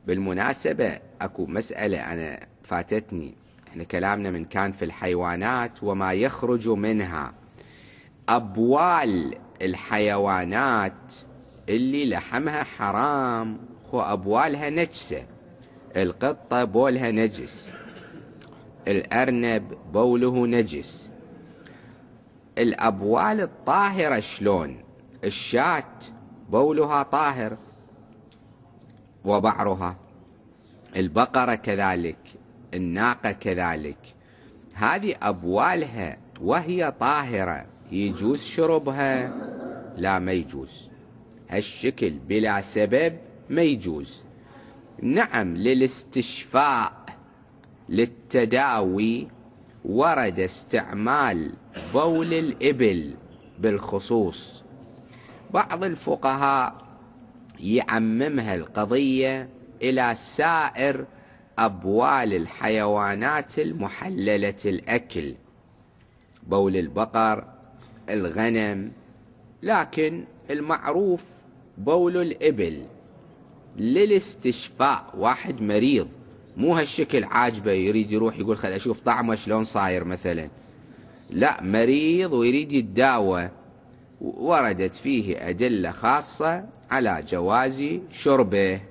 بالمناسبة اكو مسألة انا فاتتني، احنا كلامنا من كان في الحيوانات وما يخرج منها. ابوال الحيوانات اللي لحمها حرام خو ابوالها نجسة. القطة بولها نجس، الارنب بوله نجس. الابوال الطاهرة شلون؟ الشاة بولها طاهر وبعرها، البقرة كذلك، الناقة كذلك. هذه أبوالها وهي طاهرة يجوز شربها؟ لا، ما يجوز. هالشكل بلا سبب ما يجوز. نعم، للاستشفاء للتداوي ورد استعمال بول الإبل بالخصوص. بعض الفقهاء يعممها القضية إلى سائر أبوال الحيوانات المحللة الأكل، بول البقر، الغنم، لكن المعروف بول الإبل للاستشفاء. واحد مريض مو هالشكل عاجبه يريد يروح يقول خل أشوف طعمه شلون صاير مثلا، لا، مريض ويريد يتداوى، وردت فيه أدلة خاصة على جواز شربه.